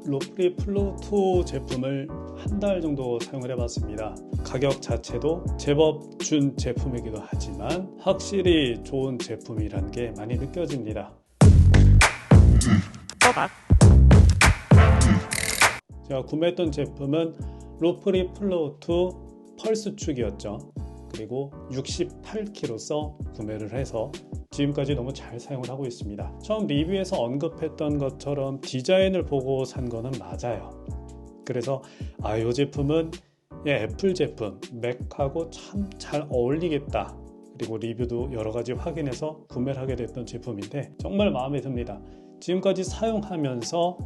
로프리 플로우 2 제품을 한 달 정도 사용을 해봤습니다. 가격 자체도 제법 준 제품이기도 하지만 확실히 좋은 제품이라는 게 많이 느껴집니다. 제가 구매했던 제품은 로프리 플로우 2 펄스 축이었죠. 그리고 68kg서 구매를 해서 지금까지 너무 잘 사용을 하고 있습니다. 처음 리뷰에서 언급했던 것처럼 디자인을 보고 산 거는 맞아요. 그래서 이 제품은 애플 제품, 맥하고 참 잘 어울리겠다. 그리고 리뷰도 여러 가지 확인해서 구매를 하게 됐던 제품인데 정말 마음에 듭니다. 지금까지 사용하면서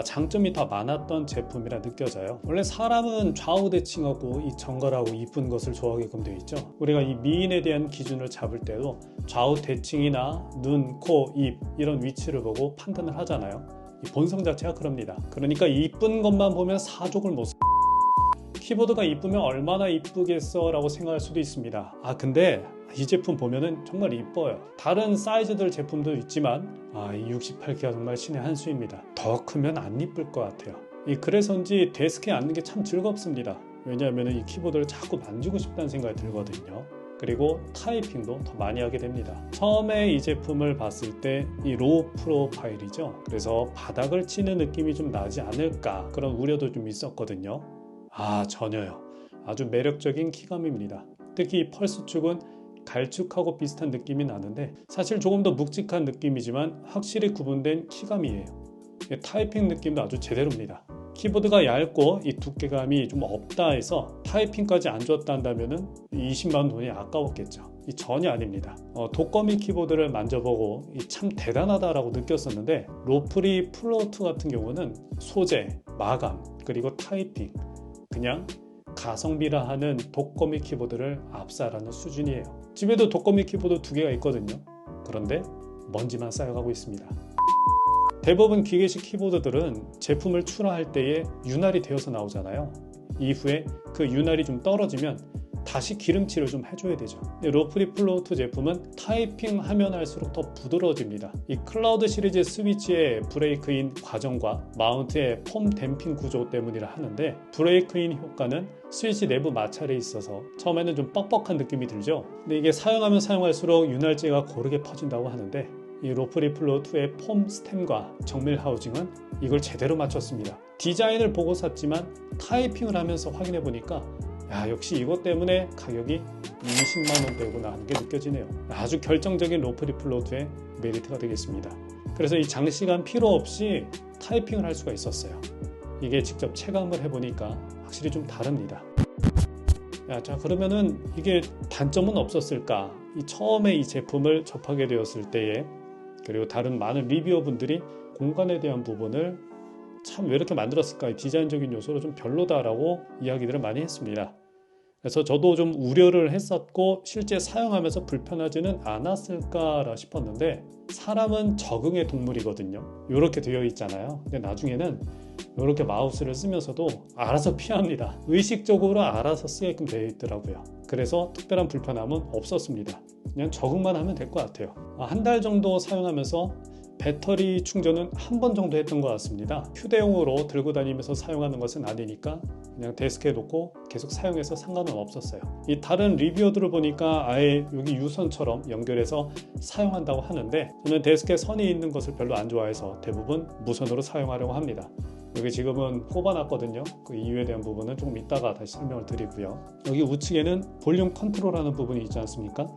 장점이 더 많았던 제품이라 느껴져요. 원래 사람은 좌우 대칭하고 이 정갈하고 이쁜 것을 좋아하게끔 되어 있죠. 우리가 이 미인에 대한 기준을 잡을 때도 좌우 대칭이나 눈, 코, 입 이런 위치를 보고 판단을 하잖아요. 이 본성 자체가 그럽니다. 그러니까 이쁜 것만 보면 사족을 못 써. 키보드가 이쁘면 얼마나 이쁘겠어 라고 생각할 수도 있습니다. 근데 이 제품 보면은 정말 이뻐요. 다른 사이즈들 제품도 있지만 이 68K가 정말 신의 한 수입니다. 더 크면 안 이쁠 것 같아요. 그래서인지 데스크에 앉는 게 참 즐겁습니다. 왜냐하면 이 키보드를 자꾸 만지고 싶다는 생각이 들거든요. 그리고 타이핑도 더 많이 하게 됩니다. 처음에 이 제품을 봤을 때 이 로우 프로파일이죠. 그래서 바닥을 치는 느낌이 좀 나지 않을까 그런 우려도 좀 있었거든요. 전혀요. 아주 매력적인 키감입니다. 특히 이 펄스 축은 갈축하고 비슷한 느낌이 나는데 사실 조금 더 묵직한 느낌이지만 확실히 구분된 키감이에요. 타이핑 느낌도 아주 제대로입니다. 키보드가 얇고 이 두께감이 좀 없다 해서 타이핑까지 안 좋았다 한다면 20만 원 돈이 아까웠겠죠. 전혀 아닙니다. 독거미 키보드를 만져보고 참 대단하다라고 느꼈었는데 로프리 플로우 2 같은 경우는 소재, 마감, 그리고 타이핑 그냥 가성비라 하는 독거미 키보드를 압살하는 수준이에요. 집에도 독거미 키보드 2개가 있거든요. 그런데 먼지만 쌓여가고 있습니다. 대부분 기계식 키보드들은 제품을 출하할 때에 윤활이 되어서 나오잖아요. 이후에 그 윤활이 좀 떨어지면 다시 기름칠을 좀 해줘야 되죠. 로프리 플로우 2 제품은 타이핑 하면 할수록 더 부드러워집니다. 이 클라우드 시리즈 스위치의 브레이크인 과정과 마운트의 폼 댐핑 구조 때문이라 하는데 브레이크인 효과는 스위치 내부 마찰에 있어서 처음에는 좀 뻑뻑한 느낌이 들죠. 근데 이게 사용하면 사용할수록 윤활제가 고르게 퍼진다고 하는데 이 로프리 플로우 2의 폼 스템과 정밀 하우징은 이걸 제대로 맞췄습니다. 디자인을 보고 샀지만 타이핑을 하면서 확인해 보니까 역시 이것 때문에 가격이 20만 원대구나 하는 게 느껴지네요. 아주 결정적인 로프리 플로우 2의 메리트가 되겠습니다. 그래서 이 장시간 필요 없이 타이핑을 할 수가 있었어요. 이게 직접 체감을 해보니까 확실히 좀 다릅니다. 자, 그러면은 이게 단점은 없었을까? 처음에 이 제품을 접하게 되었을 때에 그리고 다른 많은 리뷰어분들이 공간에 대한 부분을 참 왜 이렇게 만들었을까? 디자인적인 요소로 좀 별로다라고 이야기들을 많이 했습니다. 그래서 저도 좀 우려를 했었고 실제 사용하면서 불편하지는 않았을까 싶었는데 사람은 적응의 동물이거든요. 이렇게 되어 있잖아요. 근데 나중에는 이렇게 마우스를 쓰면서도 알아서 피합니다. 의식적으로 알아서 쓰게끔 되어 있더라고요. 그래서 특별한 불편함은 없었습니다. 그냥 적응만 하면 될 것 같아요. 한 달 정도 사용하면서 배터리 충전은 한 번 정도 했던 것 같습니다. 휴대용으로 들고 다니면서 사용하는 것은 아니니까 그냥 데스크에 놓고 계속 사용해서 상관은 없었어요. 이 다른 리뷰어들을 보니까 아예 여기 유선처럼 연결해서 사용한다고 하는데 저는 데스크에 선이 있는 것을 별로 안 좋아해서 대부분 무선으로 사용하려고 합니다. 여기 지금은 꼽아놨거든요. 그 이유에 대한 부분은 조금 이따가 다시 설명을 드리고요. 여기 우측에는 볼륨 컨트롤하는 부분이 있지 않습니까?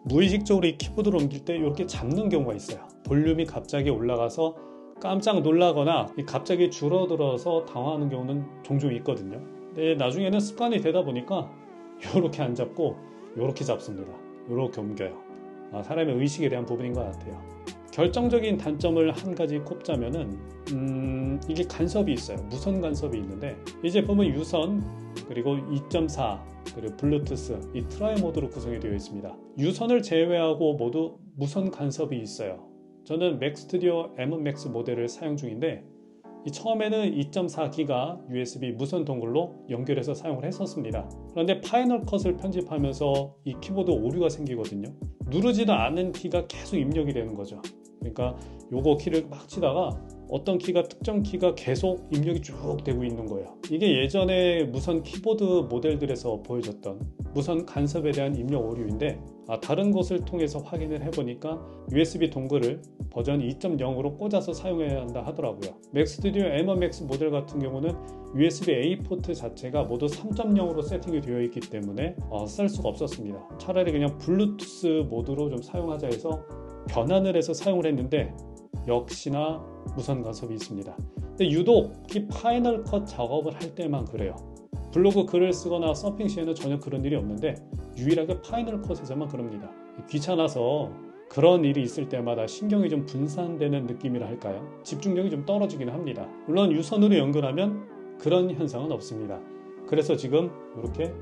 무의식적으로 이 키보드를 옮길 때 이렇게 잡는 경우가 있어요. 볼륨이 갑자기 올라가서 깜짝 놀라거나 갑자기 줄어들어서 당황하는 경우는 종종 있거든요. 근데 나중에는 습관이 되다 보니까 이렇게 안 잡고 이렇게 잡습니다. 이렇게 옮겨요. 사람의 의식에 대한 부분인 것 같아요. 결정적인 단점을 한 가지 꼽자면은 이게 간섭이 있어요. 무선 간섭이 있는데 이 제품은 유선 그리고 2.4 그리고 블루투스 이 트라이 모드로 구성이 되어 있습니다. 유선을 제외하고 모두 무선 간섭이 있어요. 저는 맥스튜디오 M-Max 모델을 사용 중인데 처음에는 2.4기가 USB 무선 동굴로 연결해서 사용을 했었습니다. 그런데 파이널 컷을 편집하면서 이 키보드 오류가 생기거든요. 누르지도 않은 키가 계속 입력이 되는 거죠. 그러니까 요거 키를 막 치다가 어떤 키가 특정 키가 계속 입력이 쭉 되고 있는 거예요. 이게 예전에 무선 키보드 모델들에서 보여줬던 무선 간섭에 대한 입력 오류인데 다른 곳을 통해서 확인을 해보니까 USB 동글을 버전 2.0으로 꽂아서 사용해야 한다 하더라고요. 맥스튜디오 M1 Max 모델 같은 경우는 USB-A 포트 자체가 모두 3.0으로 세팅이 되어 있기 때문에 쓸 수가 없었습니다. 차라리 그냥 블루투스 모드로 좀 사용하자 해서 변환을 해서 사용을 했는데 역시나 무선 간섭이 있습니다. 근데 유독 이 파이널 컷 작업을 할 때만 그래요. 블로그 글을 쓰거나 서핑 시에는 전혀 그런 일이 없는데 유일하게 파이널 컷에서만 그럽니다. 귀찮아서 그런 일이 있을 때마다 신경이 좀 분산되는 느낌이라 할까요? 집중력이 좀 떨어지긴 합니다. 물론 유선으로 연결하면 그런 현상은 없습니다. 그래서 지금 이렇게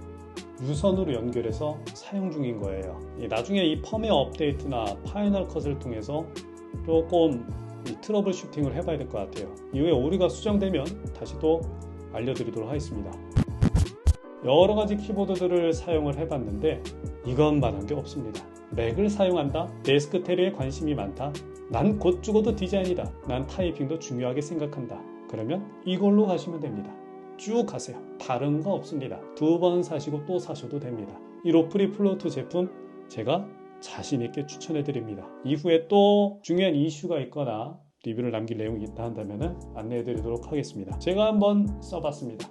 유선으로 연결해서 사용 중인 거예요. 나중에 이 펌웨어 업데이트나 파이널 컷을 통해서 조금 트러블 슈팅을 해봐야 될 것 같아요. 이후에 오류가 수정되면 다시 또 알려드리도록 하겠습니다. 여러 가지 키보드들을 사용을 해봤는데 이것만한 게 없습니다. 맥을 사용한다? 데스크텔에 관심이 많다? 난 곧 죽어도 디자인이다. 난 타이핑도 중요하게 생각한다. 그러면 이걸로 가시면 됩니다. 쭉 가세요. 다른 거 없습니다. 2번 사시고 또 사셔도 됩니다. 이 로프리 플로우2 제품 제가 자신있게 추천해드립니다. 이후에 또 중요한 이슈가 있거나 리뷰를 남길 내용이 있다 한다면 안내해드리도록 하겠습니다. 제가 한번 써봤습니다.